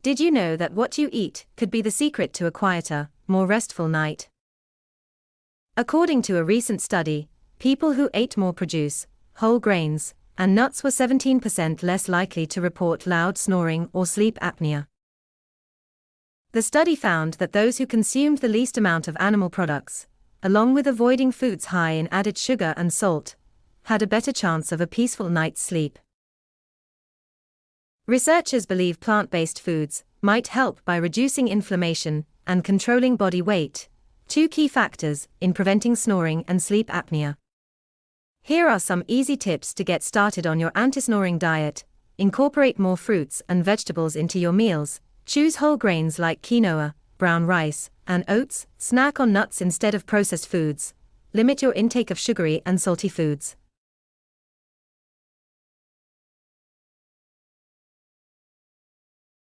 Did you know that what you eat could be the secret to a quieter, more restful night? According to a recent study, people who ate more produce, whole grains, and nuts were 17% less likely to report loud snoring or sleep apnea. The study found that those who consumed the least amount of animal products, along with avoiding foods high in added sugar and salt, had a better chance of a peaceful night's sleep. Researchers believe plant-based foods might help by reducing inflammation and controlling body weight, two key factors in preventing snoring and sleep apnea. Here are some easy tips to get started on your anti-snoring diet. Incorporate more fruits and vegetables into your meals. Choose whole grains like quinoa, brown rice, and oats. Snack on nuts instead of processed foods. Limit your intake of sugary and salty foods.